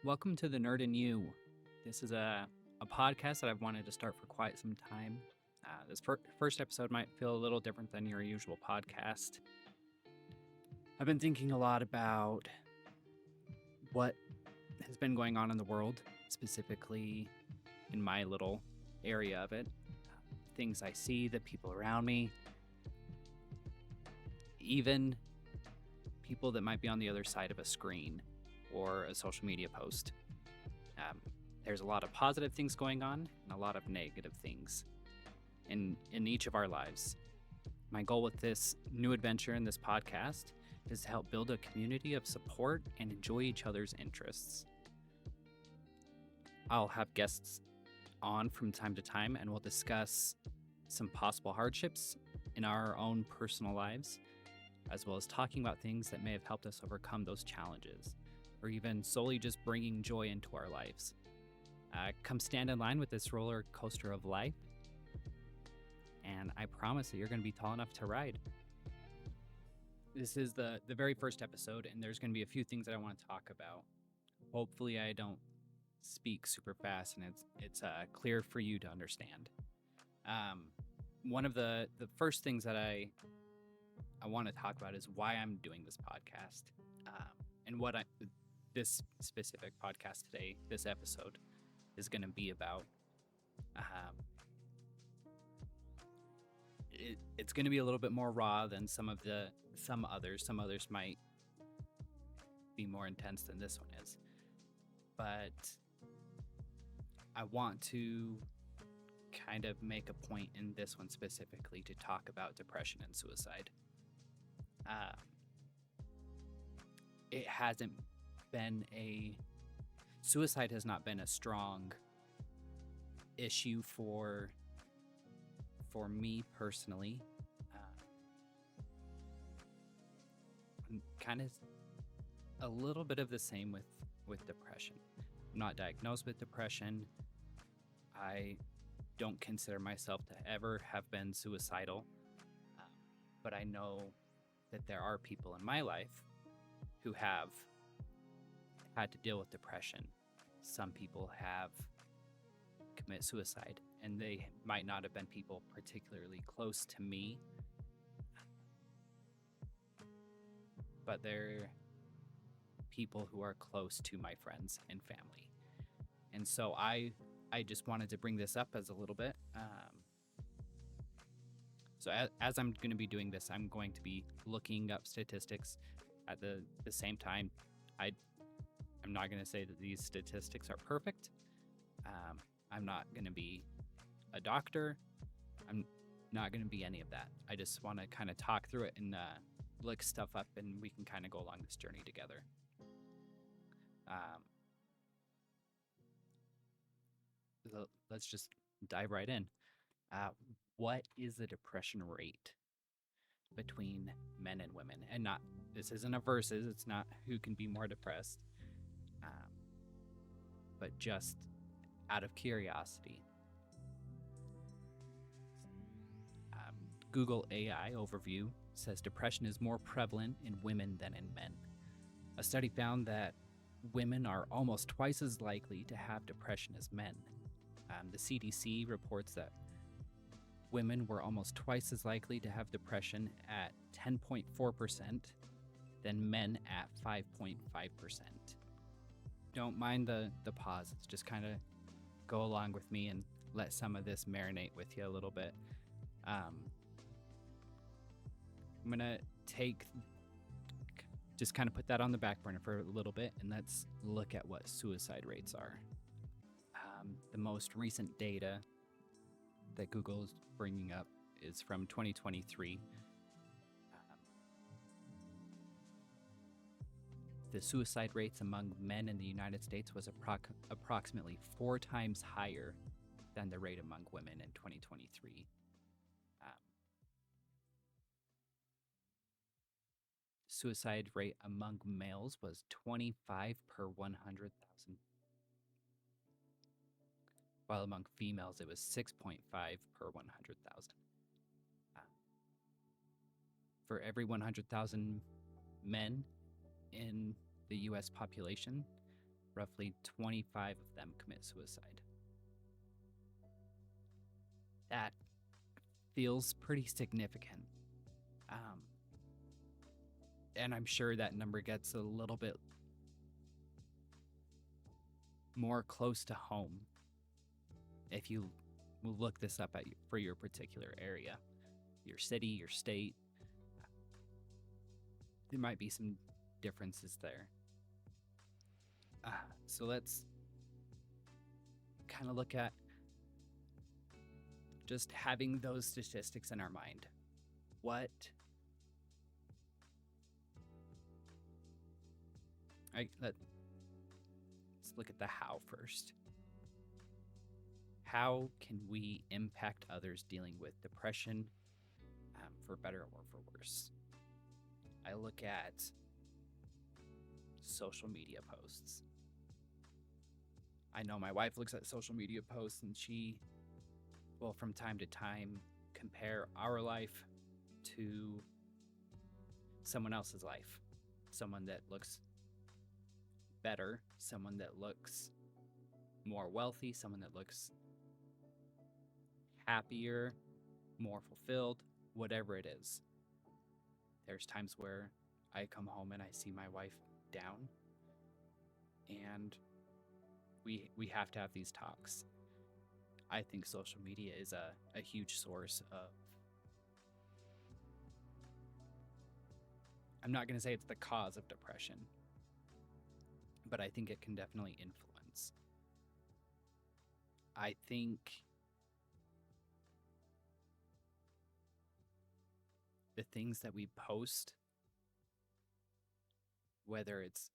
Welcome to The Nerd in You. This is a podcast that I've wanted to start for quite some time. This first episode might feel a little different than your usual podcast. I've been thinking a lot about what has been going on in the world, specifically in my little area of it. Things I see, the people around me, even people that might be on the other side of a screen or a social media post. There's a lot of positive things going on and a lot of negative things in each of our lives. My goal with this new adventure in this podcast is to help build a community of support and enjoy each other's interests. I'll have guests on from time to time and we'll discuss some possible hardships in our own personal lives, as well as talking about things that may have helped us overcome those challenges, or even solely just bringing joy into our lives. Come stand in line with this roller coaster of life, and I promise that you're going to be tall enough to ride. This is the very first episode, and there's going to be a few things that I want to talk about. Hopefully I don't speak super fast and it's clear for you to understand. One of the first things that I want to talk about is why I'm doing this podcast, and what this specific podcast today, this episode, is going to be about. It's going to be a little bit more raw than some others. Some others might be more intense than this one is. But I want to kind of make a point in this one specifically to talk about depression and suicide. It hasn't been suicide has not been a strong issue for me personally. Kind of a little bit of the same with depression. I'm not diagnosed with depression. I don't consider myself to ever have been suicidal, but I know that there are people in my life who have had to deal with depression. Some people have commit suicide, and they might not have been people particularly close to me, but they're people who are close to my friends and family. And so I just wanted to bring this up as a little bit. So as I'm going to be doing this, I'm going to be looking up statistics at the same time. I'm not going to say that these statistics are perfect. I'm not going to be a doctor. I'm not going to be any of that. I just want to kind of talk through it and look stuff up, and we can kind of go along this journey together. Let's just dive right in. What is the depression rate between men and women? And this isn't a versus. It's not who can be more depressed. But just out of curiosity, Google AI overview says depression is more prevalent in women than in men. A study found that women are almost twice as likely to have depression as men. The CDC reports that women were almost twice as likely to have depression at 10.4% than men at 5.5%. Don't mind the pause. It's just kind of go along with me and let some of this marinate with you a little bit. I'm going to just kind of put that on the back burner for a little bit, and let's look at what suicide rates are. The most recent data that Google is bringing up is from 2023. The suicide rates among men in the United States was approximately 4 times higher than the rate among women in 2023. Suicide rate among males was 25 per 100,000, while among females it was 6.5 per 100,000. For every 100,000 men in the U.S. population, roughly 25 of them commit suicide. That feels pretty significant. Um, and I'm sure that number gets a little bit more close to home if you look this up for your particular area, your city, your state. There might be some differences there. So let's kind of look at just having those statistics in our mind. Let's look at the how first. How can we impact others dealing with depression, for better or for worse? I look at social media posts. I know my wife looks at social media posts and she will from time to time compare our life to someone else's life. Someone that looks better, someone that looks more wealthy, someone that looks happier, more fulfilled, whatever it is. There's times where I come home and I see my wife down, and we have to have these talks. I think social media is a huge source of, I'm not going to say it's the cause of depression, but I think it can definitely influence. I think the things that we post, whether it's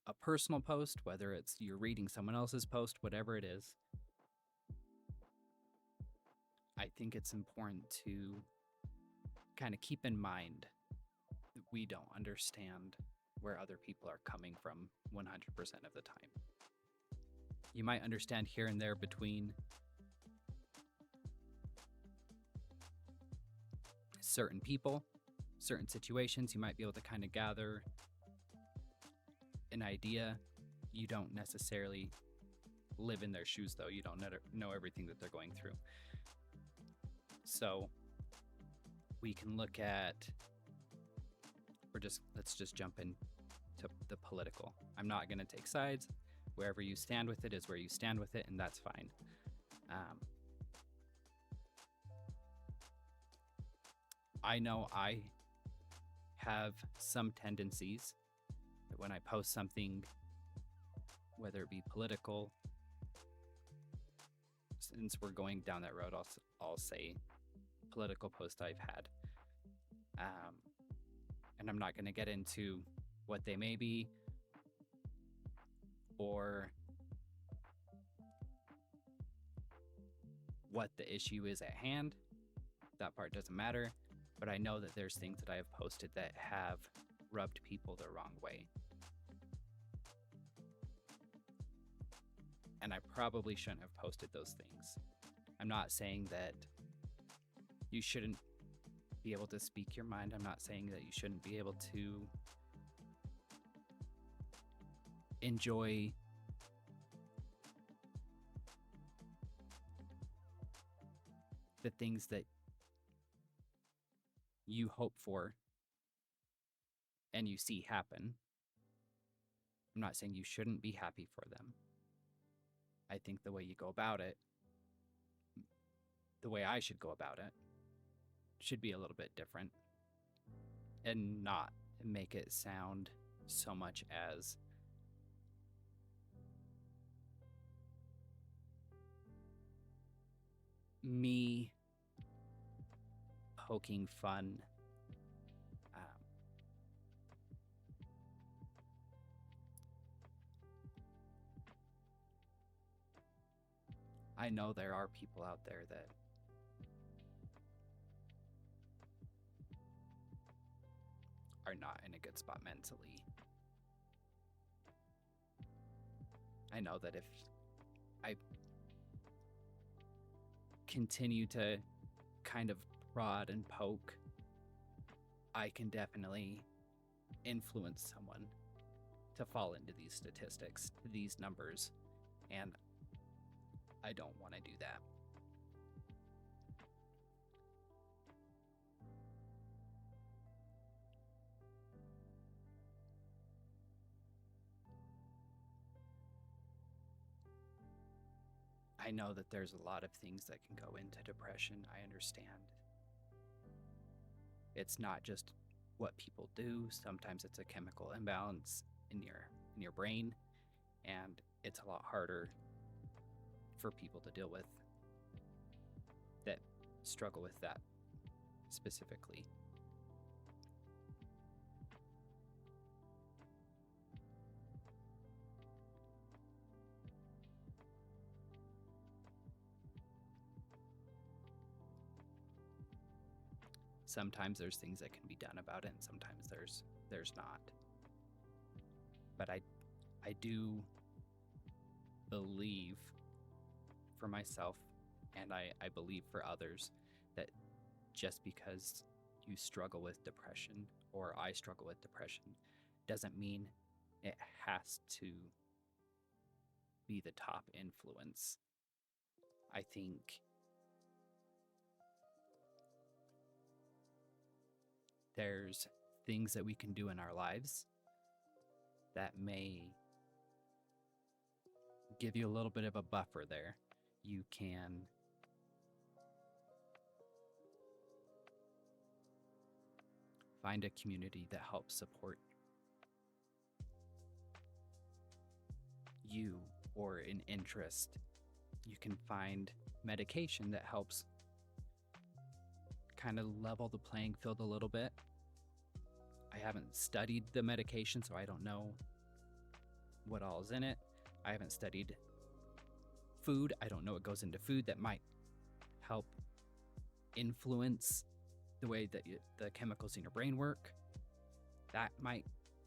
a personal post, whether it's you're reading someone else's post, whatever it is, I think it's important to kind of keep in mind that we don't understand where other people are coming from 100% of the time. You might understand here and there between certain people, certain situations. You might be able to kind of gather an idea. You don't necessarily live in their shoes, though. You don't know everything that they're going through. So we can look at, let's just jump into the political. I'm not going to take sides. Wherever you stand with it is where you stand with it, and that's fine. I know I have some tendencies that when I post something, whether it be political, since we're going down that road, I'll say political post I've had. And I'm not going to get into what they may be or what the issue is at hand. That part doesn't matter. But I know that there's things that I have posted that have rubbed people the wrong way. And I probably shouldn't have posted those things. I'm not saying that you shouldn't be able to speak your mind. I'm not saying that you shouldn't be able to enjoy the things that you hope for and you see happen. I'm not saying you shouldn't be happy for them. I think the way you go about it, the way I should go about it, should be a little bit different and not make it sound so much as me poking fun. I know there are people out there that are not in a good spot mentally. I know that if I continue to kind of prod and poke, I can definitely influence someone to fall into these statistics, these numbers, and I don't want to do that. I know that there's a lot of things that can go into depression. I understand. It's not just what people do. Sometimes it's a chemical imbalance in your brain, and it's a lot harder for people to deal with that struggle with that specifically. Sometimes there's things that can be done about it, and sometimes there's not. But I do believe for myself, and I believe for others, that just because you struggle with depression or I struggle with depression doesn't mean it has to be the top influence. I think there's things that we can do in our lives that may give you a little bit of a buffer there. You can find a community that helps support you or an interest. You can find medication that helps kind of level the playing field a little bit. I haven't studied the medication, so I don't know what all is in it. I haven't studied food. I don't know what goes into food that might help influence the way that the chemicals in your brain work. That might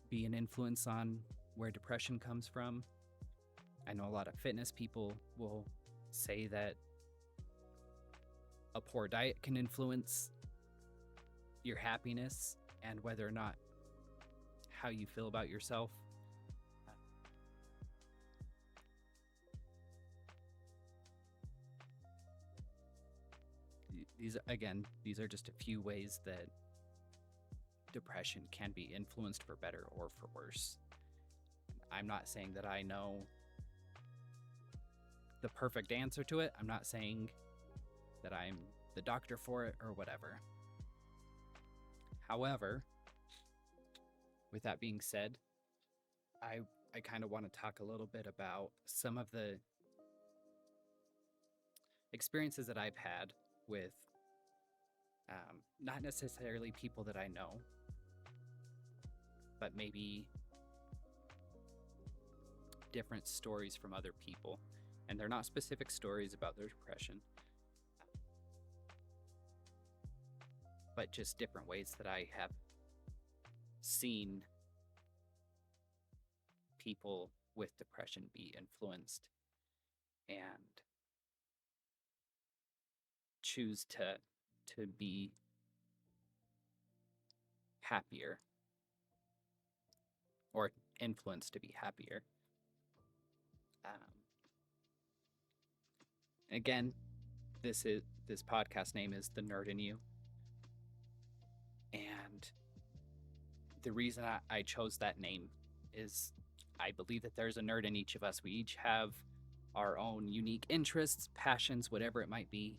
be an influence on where depression comes from. I know a lot of fitness people will say that a poor diet can influence your happiness and whether or not how you feel about yourself. These are just a few ways that depression can be influenced for better or for worse. I'm not saying that I know the perfect answer to it. I'm not saying that I'm the doctor for it or whatever. However, with that being said, I kind of want to talk a little bit about some of the experiences that I've had with not necessarily people that I know, but maybe different stories from other people. And they're not specific stories about their depression, but just different ways that I have seen people with depression be influenced and choose to be happier or influenced to be happier. Again, this podcast name is The Nerd in You. And the reason I chose that name is I believe that there's a nerd in each of us. We each have our own unique interests, passions, whatever it might be.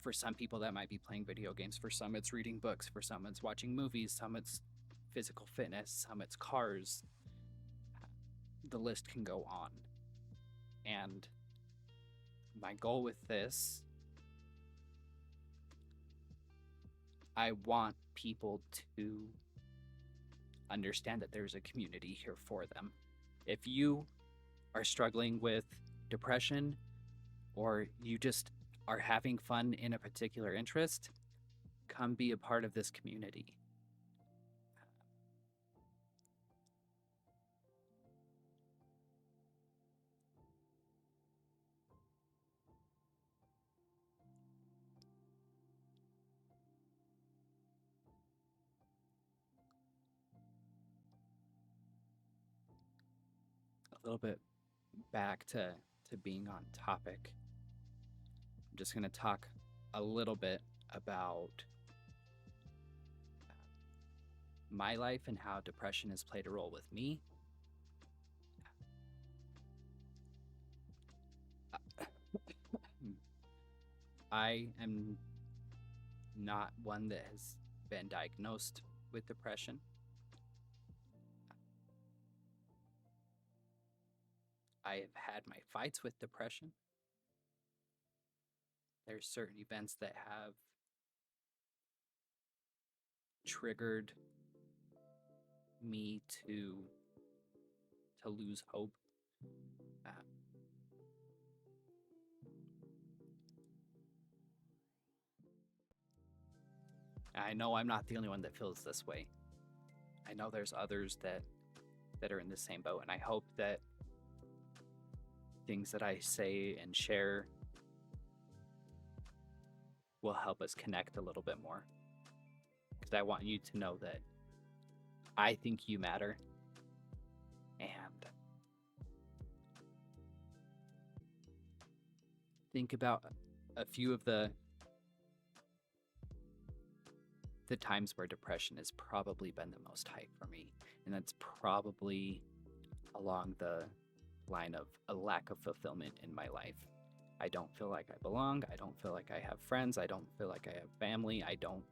For some people, that might be playing video games. For some, it's reading books. For some, it's watching movies. Some, it's physical fitness. Some, it's cars. The list can go on. And my goal with this, I want people to understand that there's a community here for them. If you are struggling with depression or you just are having fun in a particular interest, come be a part of this community. little bit back to being on topic. I'm just going to talk a little bit about my life and how depression has played a role with me. I am not one that has been diagnosed with depression. I have had my fights with depression. There's certain events that have triggered me to lose hope. Uh, I know I'm not the only one that feels this way. I know there's others that are in the same boat, and I hope that things that I say and share will help us connect a little bit more. Because I want you to know that I think you matter, and think about a few of the times where depression has probably been the most high for me, and that's probably along the line of a lack of fulfillment in my life. I don't feel like I belong. I don't feel like I have friends. I don't feel like I have family. I don't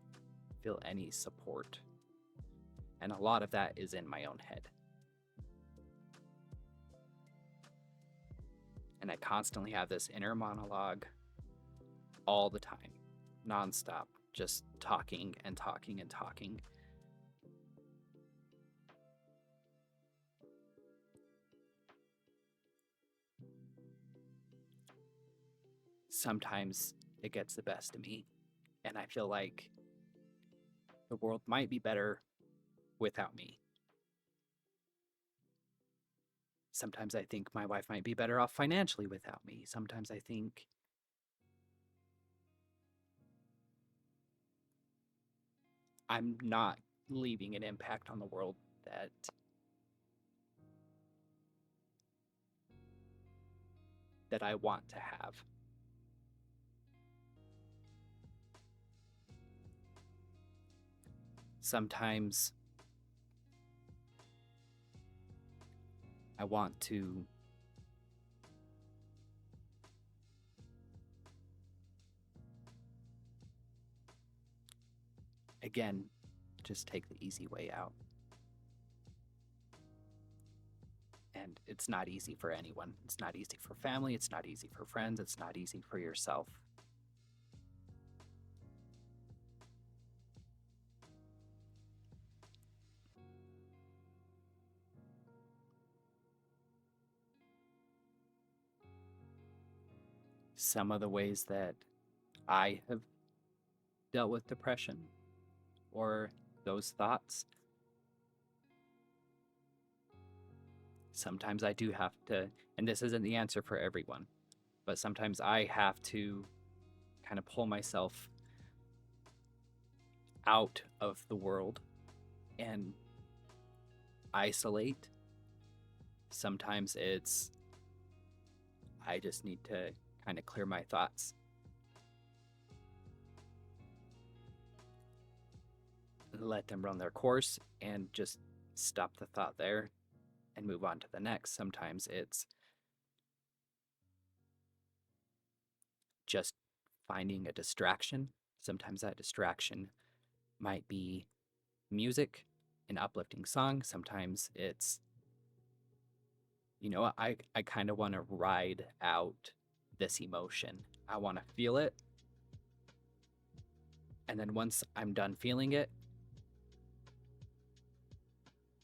feel any support. And a lot of that is in my own head. And I constantly have this inner monologue all the time, nonstop, just talking and talking and talking. Sometimes it gets the best of me, and I feel like the world might be better without me. Sometimes I think my wife might be better off financially without me. Sometimes I think I'm not leaving an impact on the world that I want to have. Sometimes I want to again just take the easy way out. And it's not easy for anyone. It's not easy for family. It's not easy for friends. It's not easy for yourself. Some of the ways that I have dealt with depression or those thoughts, sometimes I do have to, and this isn't the answer for everyone, but sometimes I have to kind of pull myself out of the world and isolate. Sometimes it's I just need to kind of clear my thoughts. Let them run their course and just stop the thought there and move on to the next. Sometimes it's just finding a distraction. Sometimes that distraction might be music, an uplifting song. Sometimes it's, I kind of want to ride out this emotion. I want to feel it. And then once I'm done feeling it,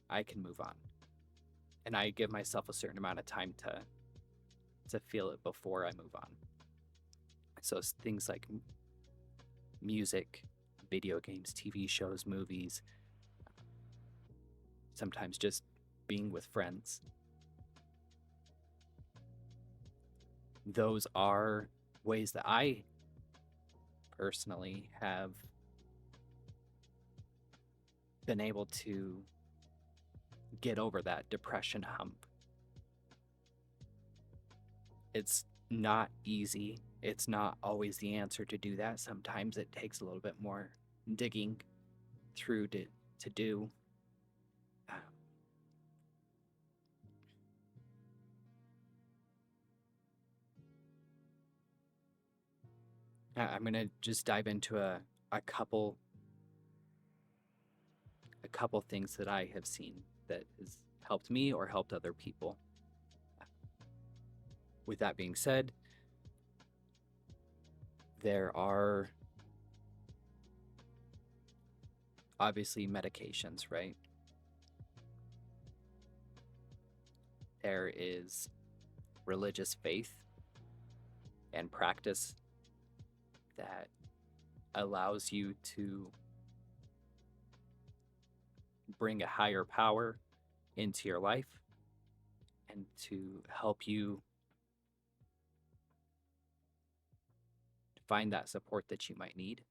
I can move on. And I give myself a certain amount of time to feel it before I move on. So it's things like music, video games, TV shows, movies, sometimes just being with friends. Those are ways that I personally have been able to get over that depression hump. It's not easy. It's not always the answer to do that. Sometimes it takes a little bit more digging through to do. Um, I'm gonna just dive into a couple a couple things that I have seen that has helped me or helped other people. With that being said, there are obviously medications, right? There is religious faith and practice that allows you to bring a higher power into your life and to help you find that support that you might need.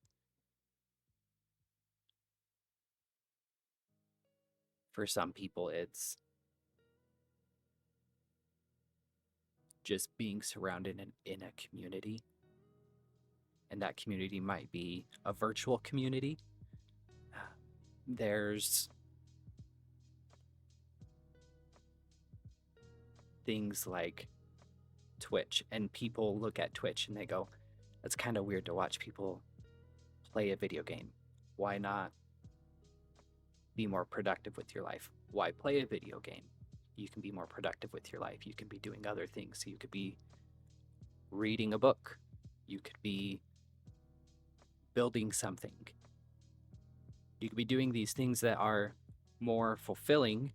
For some people, it's just being surrounded in a community, and that community might be a virtual community. There's things like Twitch, and people look at Twitch and they go, "It's kind of weird to watch people play a video game. Why not be more productive with your life? Why play a video game? You can be more productive with your life. You can be doing other things. So you could be reading a book. You could be building something. You could be doing these things that are more fulfilling.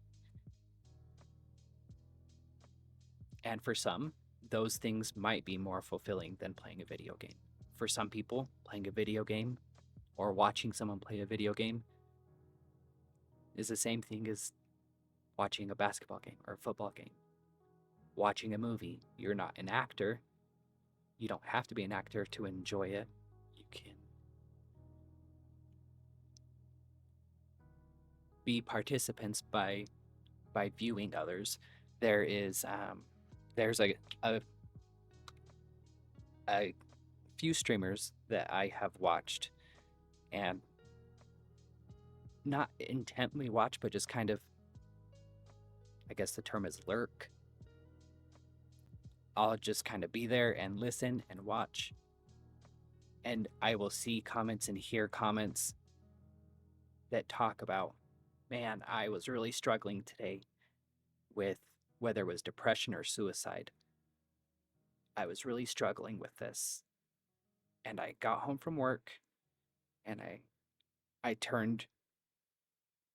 And for some, those things might be more fulfilling than playing a video game. For some people, playing a video game or watching someone play a video game is the same thing as watching a basketball game or a football game. Watching a movie, you're not an actor. You don't have to be an actor to enjoy it. You can be participants by viewing others. There's a few streamers that I have watched and not intently watch, but just kind of, I guess the term is lurk. I'll just kind of be there and listen and watch. And I will see comments and hear comments that talk about, man, I was really struggling today with whether it was depression or suicide. I was really struggling with this. And I got home from work and I turned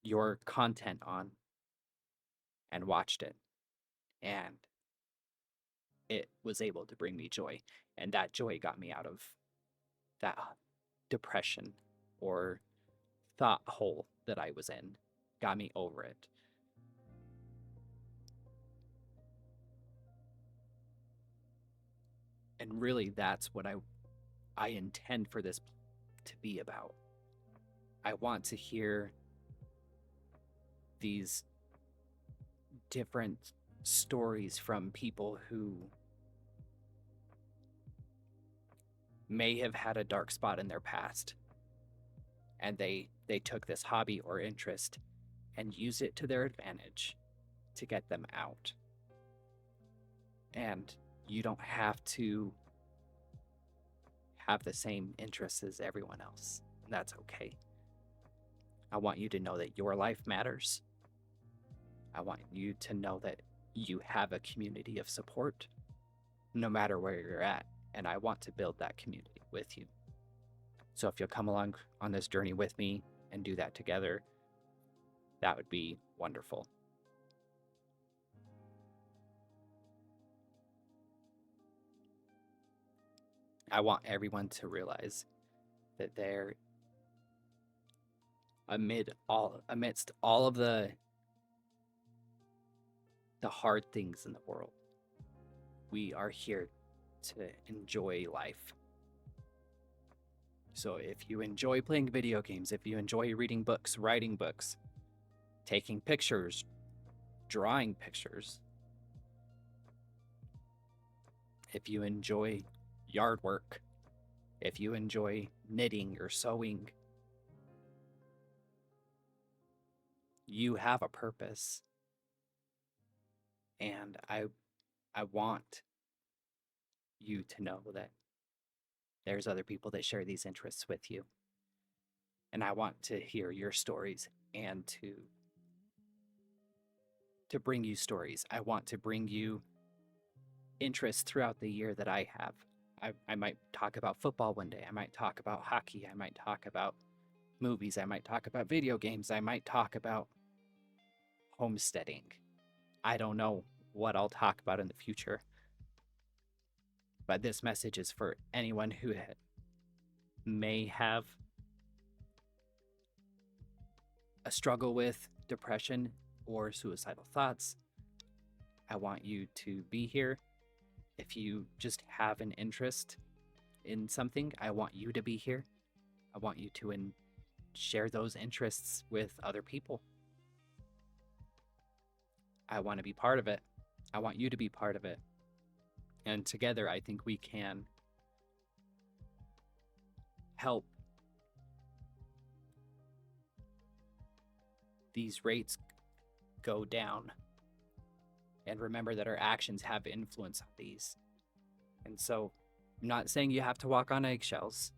your content on and watched it. And it was able to bring me joy. And that joy got me out of that depression or thought hole that I was in, got me over it. And really, that's what I intend for this to be about. I want to hear these different stories from people who may have had a dark spot in their past and they took this hobby or interest and used it to their advantage to get them out. And you don't have to have the same interests as everyone else. That's okay. I want you to know that your life matters. I want you to know that you have a community of support no matter where you're at. And I want to build that community with you. So if you'll come along on this journey with me and do that together, that would be wonderful. I want everyone to realize that they're amidst all of the hard things in the world, we are here to enjoy life. So if you enjoy playing video games, if you enjoy reading books, writing books, taking pictures, drawing pictures, if you enjoy yard work, if you enjoy knitting or sewing, you have a purpose. And I want you to know that there's other people that share these interests with you. And I want to hear your stories and to bring you stories. I want to bring you interests throughout the year that I have. I might talk about football one day. I might talk about hockey. I might talk about movies. I might talk about video games. I might talk about homesteading. I don't know what I'll talk about in the future. But this message is for anyone who may have a struggle with depression or suicidal thoughts. I want you to be here. If you just have an interest in something, I want you to be here. I want you to share those interests with other people. I want to be part of it. I want you to be part of it. And together, I think we can help these rates go down. And remember that our actions have influence on these. And so, I'm not saying you have to walk on eggshells.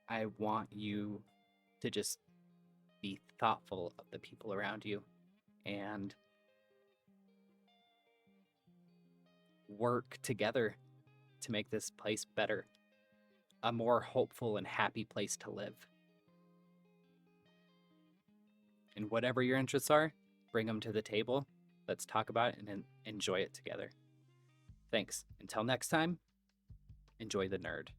I want you to just be thoughtful of the people around you and work together to make this place better, a more hopeful and happy place to live. And whatever your interests are, bring them to the table. Let's talk about it and enjoy it together. Thanks. Until next time, enjoy the nerd.